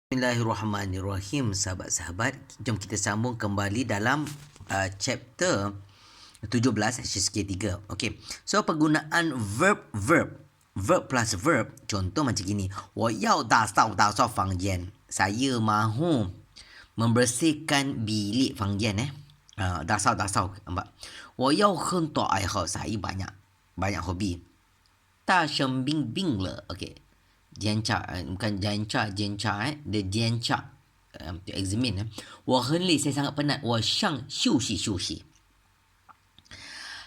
Bismillahirrahmanirrahim, sahabat-sahabat. Jom kita sambung kembali dalam chapter 17 SK3. Okey. So penggunaan verb plus verb. Contoh macam gini. 我要打扫房间. Saya mahu membersihkan bilik 房间打扫 nampak. 我有很多爱好. Saya banyak hobi. 大生病了. Okey. Jianca, bukan jianca, dia jianca to examine. 我很累, saya sangat penat. 我想休息.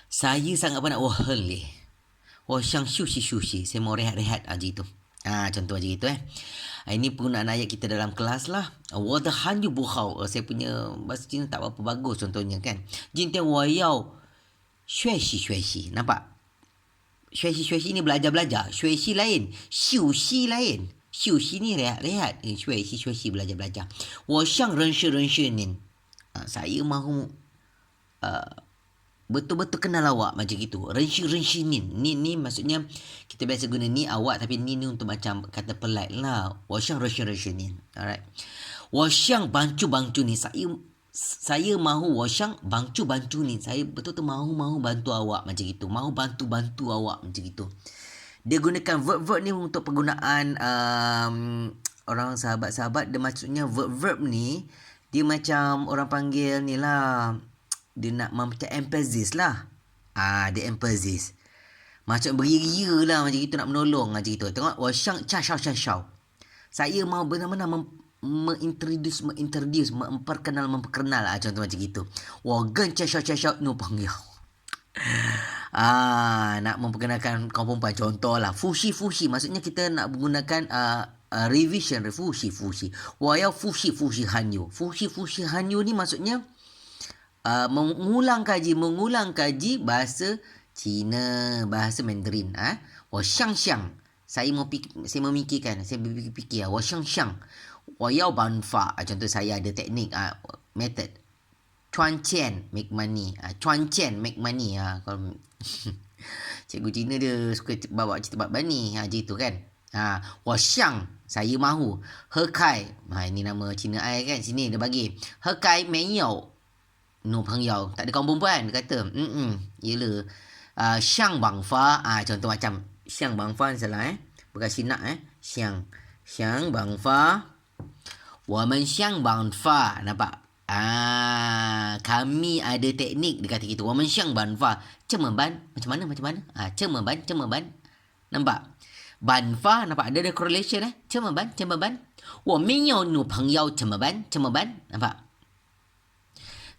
Saya sangat penat, 我很累. 我想休息, saya mau rehat-rehat macam itu. Contoh macam itu Ini penggunaan ayat kita dalam kelas lah. 我的汉语不好, saya punya bahasa Cina tak berapa bagus contohnya kan. 今天我要学习, nampak? 学习 ni belajar-belajar. 学习 lain. 休息 lain. 休息 ni rehat-rehat. 学习 belajar-belajar. 我想认识您. Saya mahu betul-betul kenal awak macam gitu. 认识您. Ni maksudnya kita biasa guna ni awak, tapi ni untuk macam kata polite lah. 我想认识您. Alright. 我想bantu你. Saya mahu 我想bantu ni. Saya betul-betul mahu bantu awak macam gitu. Mahu bantu awak macam gitu. Dia gunakan verb ni untuk penggunaan orang sahabat-sahabat. Dia maksudnya verb ni dia macam orang panggil ni lah. Dia nak macam emphasis lah. Dia emphasis. Macam beria-ria lah macam gitu, nak menolong macam gitu. Tengok 我想 saya mahu benar-benar mengintroduce, memperkenal, contoh macam gitu. 我跟介绍女朋友. Nak memperkenalkan kaum perempuan, contoh lah. 复习 maksudnya kita nak menggunakan revision, 复习我要复习汉语. 复习汉语ni maksudnya mengulang kaji bahasa Cina, bahasa Mandarin. 我想 saya memikirkan, saya berfikir. 我想 我要办法, contoh saya ada teknik, method. 赚钱 make money. 赚钱 make money. Kalau cikgu Cina dia suka bawa cerita bab ni, gitu kan. 我想 saya mahu. 何凯, ini nama Cina ai kan, sini dia bagi. 何凯没有女朋友, tak ada kawan perempuan, dia kata. Yelah. 想办法, contoh macam 想办法ni salah bukan sinak想办法. 我们想办法, nampak? Kami ada teknik, dia kata gitu. 我们想办法, 怎么办? Macam mana? 怎么办? Nampak? 办法, nampak? Ada correlation 怎么办? 我没有女朋友, 怎么办? Nampak?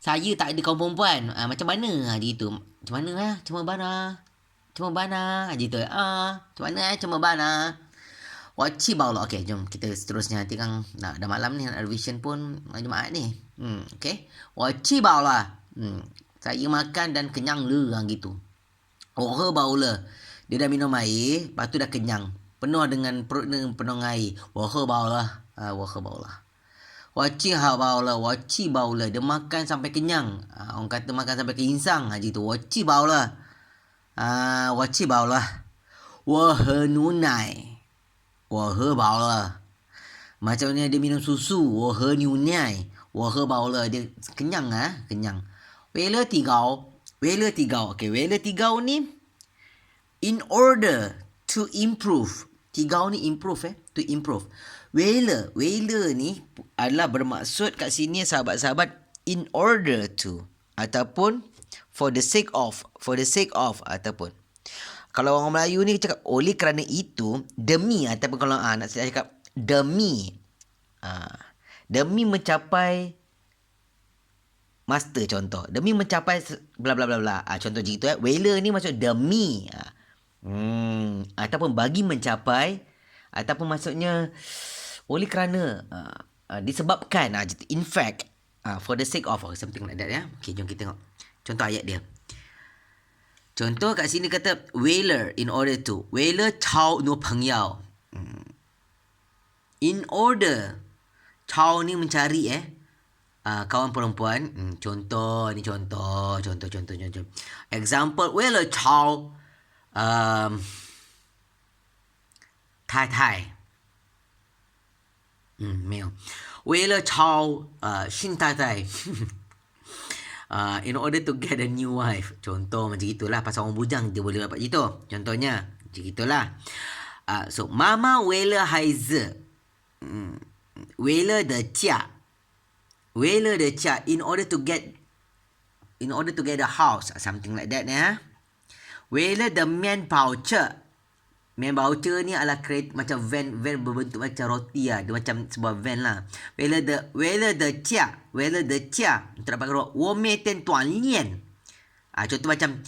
Saya tak ada kawan perempuan. Macam mana? Gitu. Macam mana? 怎么办? Gitu. Macam mana? 我吃饱了. Okey, jom kita seterusnya. Nanti kan dah malam ni, nak revision pun Jumaat ni. Okey. 我吃饱了. Saya makan dan kenyang le, gitu. 我喝饱了. Dia dah minum air, lepas tu dah kenyang. Penuh dengan perut dengan penuh air. 我喝饱了. 我喝饱了. 我吃饱了. 我吃饱了. Dia makan sampai kenyang. Orang kata makan sampai keinsang, gitu. 我吃饱了. 我吃饱了. 我喝牛奶. 我喝饱了. Macam ni dia minum susu. 我喝牛奶. 我喝饱了. Dia kenyang. Kenyang. 为了提高. Okay, 为了提高ni in order to improve. 提高ni improve to improve. 为了ni adalah bermaksud kat sini sahabat-sahabat in order to ataupun for the sake of ataupun kalau orang Melayu ni cakap oleh kerana itu, demi, ataupun kalau nak saya cakap demi mencapai master, contoh demi mencapai bla bla bla bla, contoh gitu wela ni maksud demi, ataupun bagi mencapai, ataupun maksudnya oleh kerana, disebabkan, in fact, for the sake of, something like that Okay, jom kita tengok contoh ayat dia. Contoh kat sini kata 为了 in order to. 为了找女朋友. In order. 找ni mencari kawan perempuan. Contoh ni contoh. Example 为了找太太.没有。为了找新太太in order to get a new wife. Contoh macam itulah, pasal orang bujang dia boleh dapat gitu. Contohnya macam itulah. So 妈妈为了孩子，为了的嫁，为了的嫁 in order to get a house, something like that ya. 为了的面包车，面包车ni adalah kereta macam van berbentuk macam roti lah. Dia macam sebuah van lah. 为了的嫁，untuk dapat keluar 我每天锻炼。contoh macam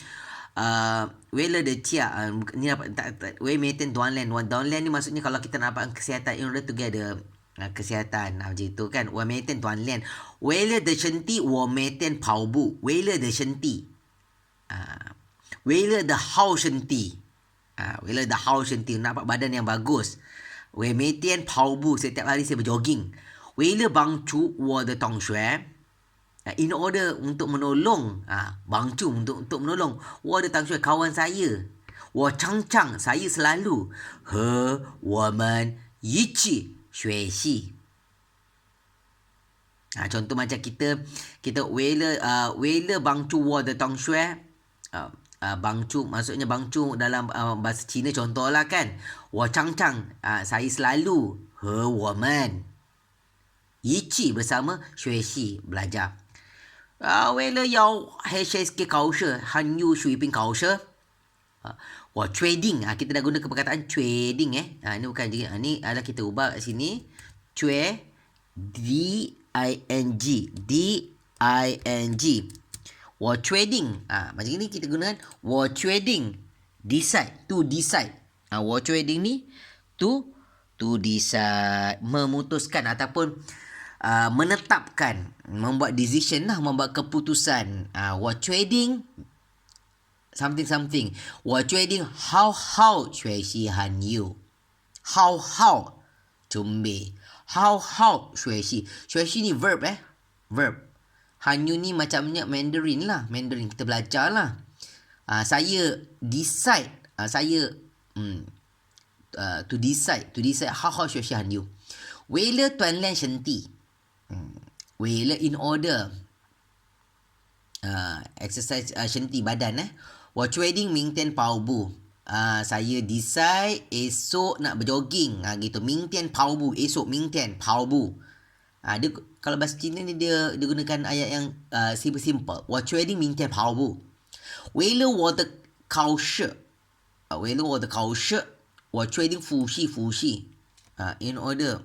为了的嫁，ni dapat tak 为每天锻炼。锻炼ni maksudnya kalau kita nak dapat kesihatan, in order to get the kesihatan macam itu kan. 我每天锻炼。为了的身体我每天跑步。为了的身体为了的好身体。为了的好身体，nak dapat badan yang bagus. 我每天跑步, setiap hari saya berjogging. 为了帮助我的同学, in order untuk menolong, bangcu untuk menolong 我的同学 kawan saya. 我常常 saya selalu 和我们一起学习. Contoh macam kita 为了帮助我的同学, bangcu maksudnya bangcu dalam bahasa Cina contohlah kan. 我常常 saya selalu 和我们一起 bersama 学习 belajar. 为了要 HSK 考试 Hanyu Shuiping 考试, 我 trading, kita dah guna perkataan trading ini bukan ni adalah kita ubah kat sini D-I-N-G 我 trading, macam ni kita gunakan 我 trading, to decide. 我 trading ni to decide, memutuskan ataupun menetapkan, membuat decision lah, membuat keputusan. 我 trading something. 我 trading 好好学习汉语。好好准备，好好学习。学习ni verb verb. Hanyu ni macamnya Mandarin lah. Mandarin kita belajar lah. Saya decide. To decide. 好好学习汉语。为了锻炼身体。为了 in order. Exercise 身体 badan 我 trading 明天跑步. Saya decide esok nak berjogging. Gitu. 明天跑步. Esok 明天跑步. Dia, kalau bahasa Cina ni dia gunakan ayat yang simple. 我 trading 明天跑步。为了我的考试。为了我的考试。我 trading 复习。In order.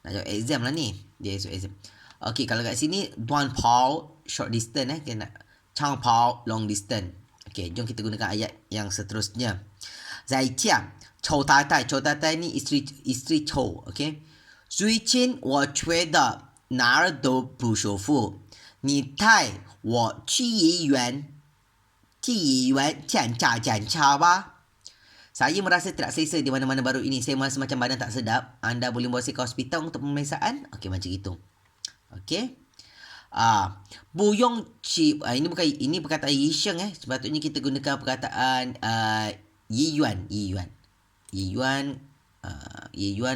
Nak jawab exam lah ni. Dia esok exam. Okay, kalau kat sini 短跑 short distance kita nak 长跑 long distance. Okay, jom kita gunakan ayat yang seterusnya. 在家丑太太ni isteri 丑 okay. 最近我觉得哪儿都不舒服，你带我去医院检查吧。Saya merasa tidak selesa di mana-mana baru ini. Saya merasa macam badan tak sedap. Anda boleh bawa saya ke hospital untuk pemeriksaan? Okey, macam itu. Okey. 不用去 ini perkataan Yisheng sepatutnya kita gunakan perkataan 医院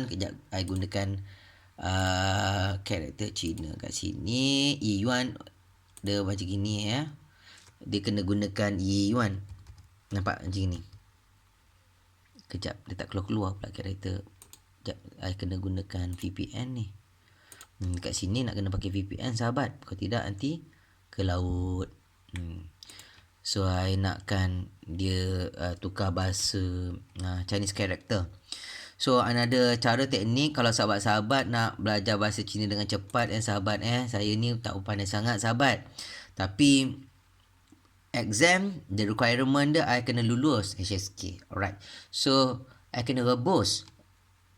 kejap I gunakan karakter Cina kat sini. 医院 dia macam gini dia kena gunakan 医院. Nampak macam ni. Kejap dia tak keluar pula karakter. Kejap I kena gunakan VPN ni. Kat sini nak kena pakai VPN sahabat. Kalau tidak nanti ke laut. So I nakkan dia tukar bahasa Chinese character. So another cara teknik kalau sahabat-sahabat nak belajar bahasa Cina dengan cepat sahabat saya ni tak pandai sangat sahabat. Tapi exam the requirement dia I kena lulus HSK. Alright. So I kena rebus.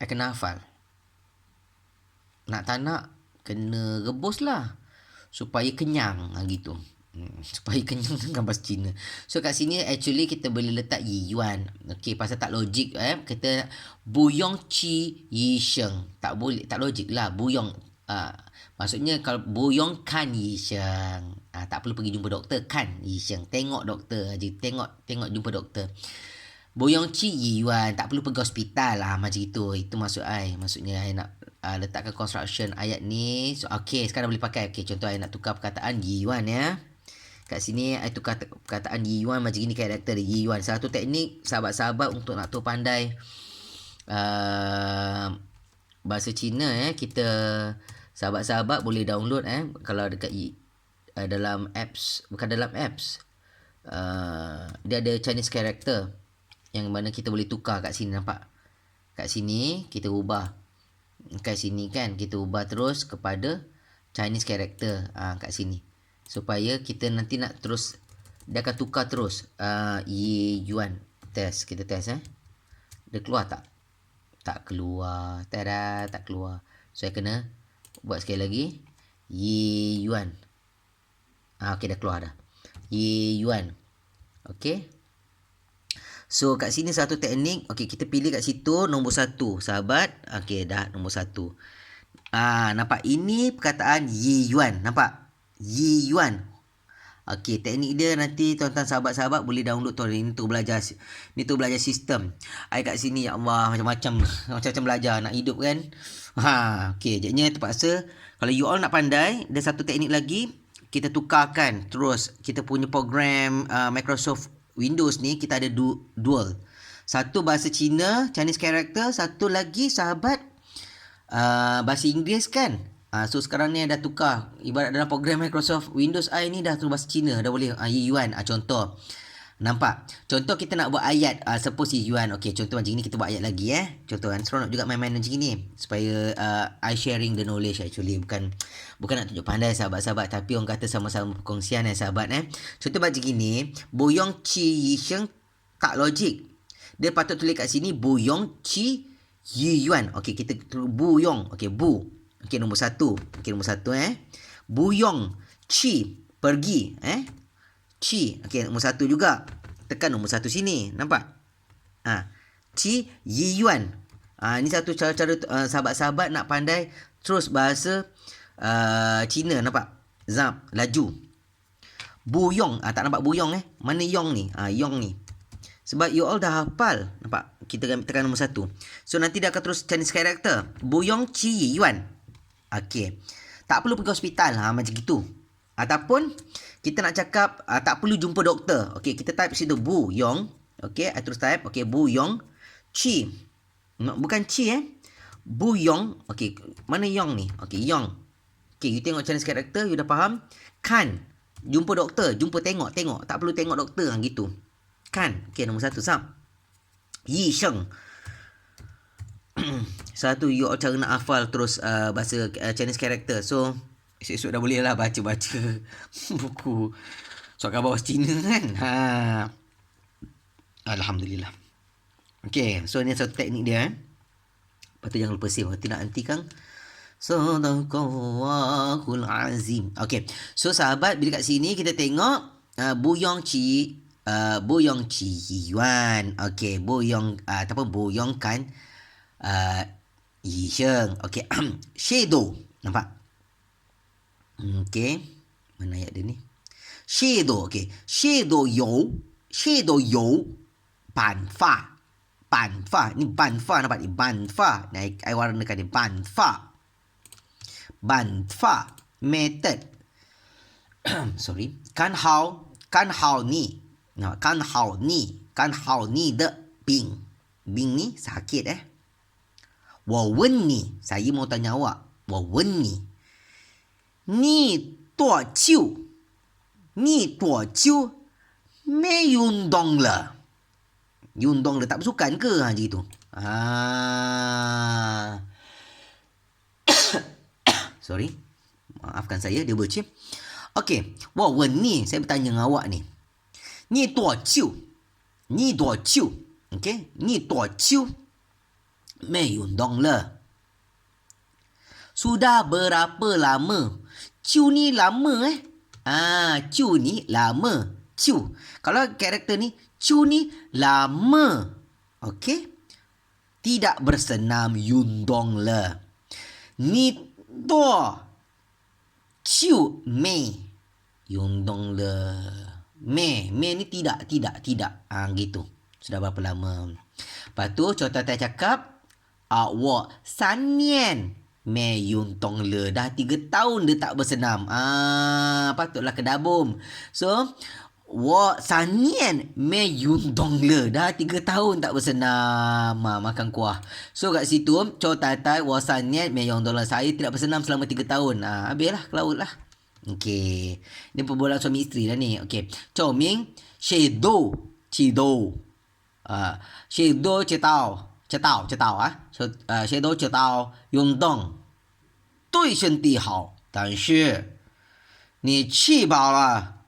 I kena hafal. Nak tak nak kena rebus lah supaya kenyang gitu. Supaya kenyang dengan bahasa Cina. So kat sini actually kita boleh letak Yiyuan. Okey, pasal tak logik kita Buyong Chi Yisheng. Tak boleh, tak logik lah Buyong. Maksudnya kalau Buyong Kan Yisheng. Tak perlu pergi jumpa doktor kan Yisheng. Tengok doktor aja. Tengok jumpa doktor. Boyong Chi Yi Yuan. Tak perlu pergi hospital lah macam itu. Itu maksud I. Maksudnya I nak letakkan construction ayat ni. So, okay, sekarang boleh pakai. Okay, contoh I nak tukar perkataan Yi Yuan ya. Kat sini I tukar perkataan Yi Yuan macam ni karakter Yi Yuan. Satu teknik sahabat-sahabat untuk nak tahu pandai bahasa Cina kita sahabat-sahabat boleh download kalau dekat dalam apps, bukan dalam apps. Dia ada Chinese character yang mana kita boleh tukar kat sini, nampak? Kat sini kita ubah. Kat sini kan kita ubah terus kepada Chinese character kat sini. Supaya kita nanti nak terus, dia akan tukar terus. Yi Yuan. Test, kita test Dia keluar tak? Tak keluar. Tada, tak keluar. So saya kena buat sekali lagi. Yi Yuan. Okey, dah keluar dah. Yi Yuan. Okey. So kat sini satu teknik. Okey, kita pilih kat situ nombor 1, sahabat. Okey, dah nombor 1. Nampak? Ini perkataan Yi Yuan. Nampak? Yi Yuan. Okey, teknik dia nanti tuan-tuan sahabat-sahabat boleh download tu. Ini tu belajar sistem. Ai kat sini ya Allah macam-macam belajar nak hidup kan. Okey, jadinya terpaksa kalau you all nak pandai, ada satu teknik lagi, kita tukarkan terus kita punya program Microsoft Windows ni kita ada dual. Satu bahasa Cina, Chinese character, satu lagi sahabat bahasa Inggeris kan. So sekarang ni dah tukar. Ibarat dalam program Microsoft Windows I ni dah terus bahasa Cina. Dah boleh Yi Yuan. Contoh. Nampak? Contoh kita nak buat ayat. Suppose Yi Yuan. Okay, contoh macam ni kita buat ayat lagi Contoh kan. Seronok juga main-main macam ni. Supaya I sharing the knowledge actually. Bukan nak tunjuk pandai sahabat-sahabat. Tapi orang kata sama-sama perkongsian sahabat Contoh macam ni. Boyong Chi Yi Sheng tak logik. Dia patut tulis kat sini. Boyong Chi Yi Yuan. Okay, kita Buyong. Okay, Bu. Okey, nombor 1. Okey, nombor 1 Buyong Chi pergi Chi. Okey, nombor 1 juga. Tekan nombor 1 sini. Nampak? Chi Yi Yuan. Ini satu cara-cara sahabat-sahabat nak pandai terus bahasa Cina. Nampak? Zap, laju. Buyong. Tak nampak Buyong Mana Yong ni? Yong ni. Sebab you all dah hafal. Nampak? Kita tekan nombor 1. So nanti dia akan terus Chinese character. Buyong Chi Yi Yuan. Okey. Tak perlu pergi hospital macam gitu. Ataupun kita nak cakap tak perlu jumpa doktor. Okey, kita type situ Bu Yong. Okey, I terus type. Okey, Bu Yong Chi. Bukan Chi Bu Yong. Okey, mana Yong ni? Okey, Yong. Okey, you tengok Chinese character, you dah faham? Kan jumpa doktor, tengok. Tak perlu tengok doktor gitu. Kan. Okey, nombor 1 Sam. Yi Sheng. Satu, you all cara nak hafal terus bahasa Chinese character. So esok-esok dah boleh lah baca-baca buku soal khabar bahasa Cina kan. Alhamdulillah. Okay, so ni satu teknik dia Lepas tu jangan lupa save. Nanti Kang Sadaqallahul Azim. Okay, so sahabat, bila kat sini kita tengok Buyong Chi Yuan. Okay, Buyong Buyong kan Yi Sheng. Okay. Shadow. Nampak? Okay. Mana ayat dia ni? Shadow. Okay. Shadow you. Ban fa. Ni ban fa. Nampak ni? Ban fa. Nah, I warnakan ni. Ban fa. Method. Sorry. Kan hao ni. Nah, kan hao ni de bing. Bing ni sakit 我问你, saya mau tanya awak. 我问你, 你多久没运动了? Tak bersukan ke? Macam itu. Sorry. Maafkan saya, dia bercip. Okey, 我问你, saya bertanya dengan awak ni. 你多久? Okey, 你多久没运动了? Sudah berapa lama? Ciu ni lama Ciu ni lama. Ciu. Kalau karakter ni, Ciu ni lama. Okey? Tidak bersenam yundong le. Ni to Ciu me yundong le. Me ni tidak. Gitu. Sudah berapa lama? Lepas tu, Chow Tai Tai cakap, wo 3年没运动了. Dah 3 tahun dia tak bersenam. Patutlah kedabum. So, wo 3年没运动了. Dah 3 tahun tak bersenam. Makan kuah. So, kat situ, Chow Tai Tai, wo 3年没运动了. Saya tidak bersenam selama 3 tahun. Habislah ke laut lah. Okey. Ini perbualan suami isteri lah ni. Okey. Chow Ming, 谢豆, 祈豆. 谢豆知道谢豆知道运动对身体好，但是你吃饱了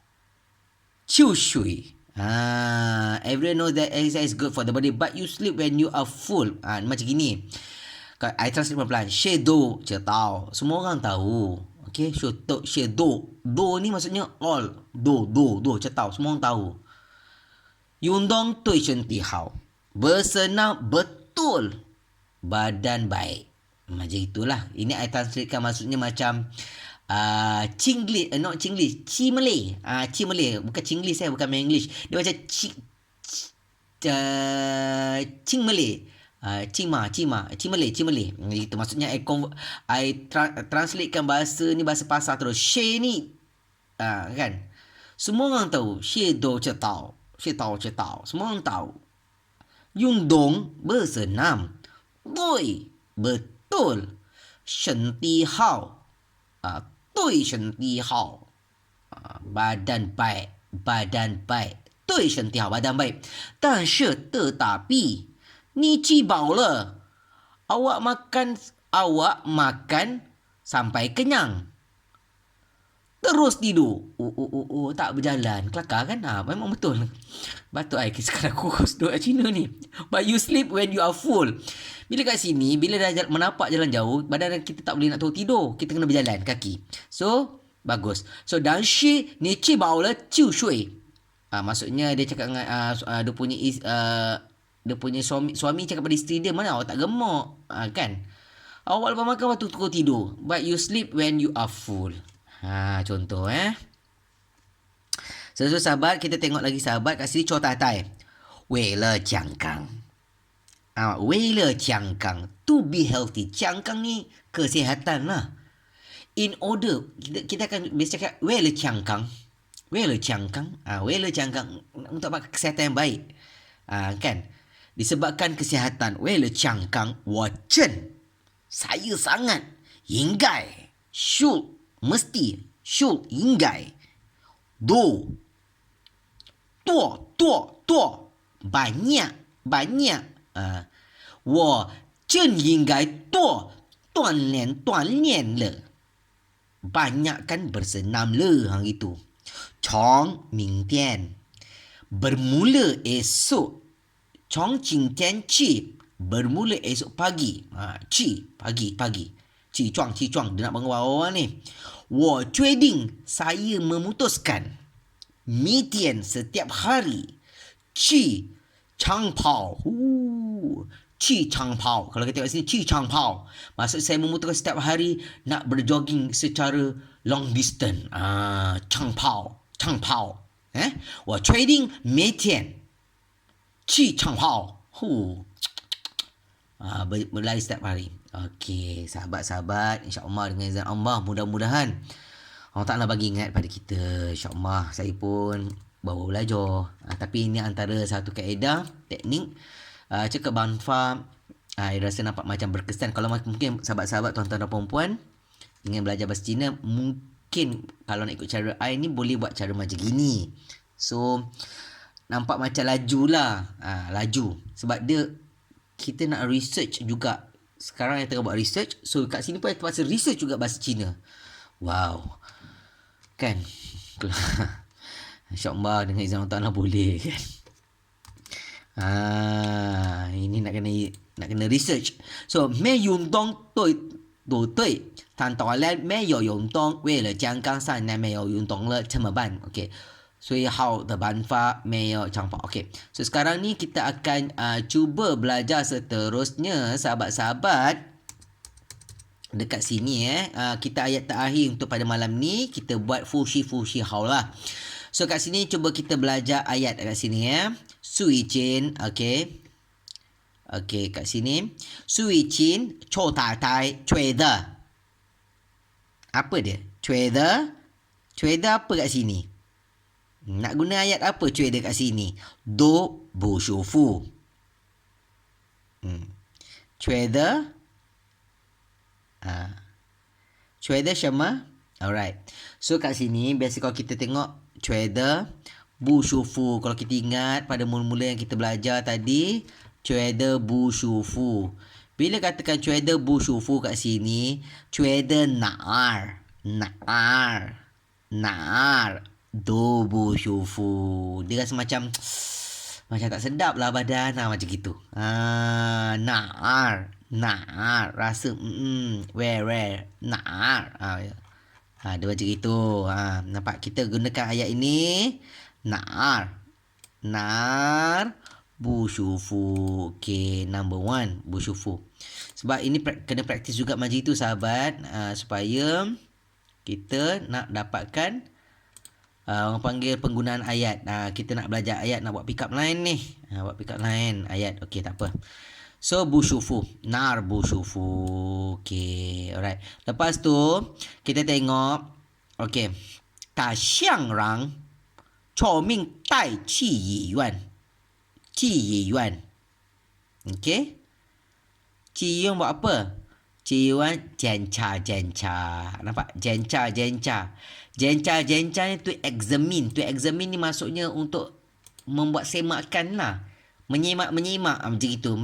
就睡。Everyone knows that exercise is good for the body, but you sleep when you are full. Macam gini. I translate pelan-pelan. 谢豆知道 semua orang tahu. Okay, 谢豆 do ni maksudnya all. Do 知道 semua orang tahu. 运动对身体好. Bersenam betul badan baik. Macam itulah. Ini I translatekan maksudnya macam Chinglish, not Chinglish, Cimele. Cimele, bukan Chinglish bukan English. Dia macam Cimele. Cimele. Itu maksudnya I translatekan bahasa ni, bahasa pasar terus. She ni kan. Semua orang tahu. She do知道. Semua orang tahu. 运动 bersenam. 对 betul. 身体好 对身体好 badan baik. 对身体好 badan baik. 但是 tetapi 你吃饱了 awak makan sampai kenyang. Terus tidur. Tak berjalan. Kelakar kan? Memang betul. Batuk sekarang kurus duduk kat Cina ni. But you sleep when you are full. Bila kat sini, bila dah menapak jalan jauh, badan kita tak boleh nak tahu tidur. Kita kena berjalan kaki. So, bagus. So, 但是你吃饱了就睡. Maksudnya dia cakap dengan dia punya suami cakap pada isteri dia, mana awak tak gemuk. Kan? Awak lepas makan waktu tu tidur. But you sleep when you are full. Contoh So, sahabat, kita tengok lagi sahabat kat sini Chow Tai Tai. 为了健康 为了健康 to be healthy. 健康ni kesihatan lah. In order, kita akan biasa cakap 为了健康 为了健康 为了健康 untuk kesihatan yang baik. Kan? Disebabkan kesihatan 为了健康 我真 saya sangat 应该 should mesti should 应该 do 多 banyak 我真应该多锻炼了 banyakkan bersenam le gitu. 从明天 bermula esok. 从今天起 bermula esok pagi. 起 pagi 起床 dia nak bangun awal ni. 我决定 saya memutuskan 明天 setiap hari 去长跑. 去长跑. Kalau kita tengok sini 去长跑 maksud saya memutuskan setiap hari nak berjogging secara long distance. 长跑 我决定每天去长跑. Berlari setiap hari. Okey, sahabat-sahabat, insya-Allah dengan izin Allah, mudah-mudahan Allah Ta'ala bagi ingat pada kita. InsyaAllah saya pun baru belajar. Tapi ini antara satu kaedah, teknik cakap Banfa. Saya rasa nampak macam berkesan. Kalau mungkin sahabat-sahabat, tuan-tuan dan perempuan ingin belajar bahasa Cina, mungkin kalau nak ikut cara I ni, boleh buat cara macam gini. So, nampak macam laju lah. Laju. Sebab dia, kita nak research juga. Sekarang yang tengah buat research. So, kat sini pun saya terpaksa research juga bahasa Cina. Wow. Kan? InsyaAllah dengan izin Allah Ta'ala boleh kan? Ini nak kena research. So, 没运动对谈到了没有运动，为了健康3年没有运动了怎么办？ Okay. 最好的办法没有长跑. Okay. So, sekarang ni kita akan cuba belajar seterusnya, sahabat-sahabat. Dekat sini kita ayat terakhir untuk pada malam ni, kita buat fushi hao lah. So kat sini cuba kita belajar ayat kat sini Sui Chin, okey. Okey, kat sini. Sui Chin, Cho Tai Tai, Cui De. Apa dia? Cui De. Cui De apa kat sini? Nak guna ayat apa Cui De kat sini? Do Bu Shu Fu. Cui De. Cui De Shema. Alright. So kat sini biasa kalau kita tengok Cui De Bu Shu Fu. Kalau kita ingat pada mula-mula yang kita belajar tadi, Cui De Bu Shu Fu. Bila katakan Cui De Bu Shu Fu kat sini, Cui De Nar. Nar. Nar. Do Bu Shu Fu. Dia rasa macam tak sedap lah badan. Macam gitu. Nar. Nar. Rasa where. Nar. Dia macam gitu. Nampak kita gunakan ayat ini. Nar. Bu Shu Fu. Okay, number 1. Bu Shu Fu. Sebab ini kena praktis juga macam itu sahabat. Supaya kita nak dapatkan orang panggil penggunaan ayat. Kita nak belajar ayat, nak buat pick up line ni. Buat pick up line ayat. Okay, tak apa. So, Bu Shu Fu. Nar Bu Shu Fu. Okay, alright. Lepas tu, kita tengok. Okay. Ta xiang rang. Chou ming tai qi yi yuan. Qi yi yuan. Okay. Qi yi yuan buat apa? Qi yi yuan jenca. Nampak? Jenca. Jenca ni to examine. To examine ni maksudnya untuk membuat semakan lah. Menyimak. Macam itu.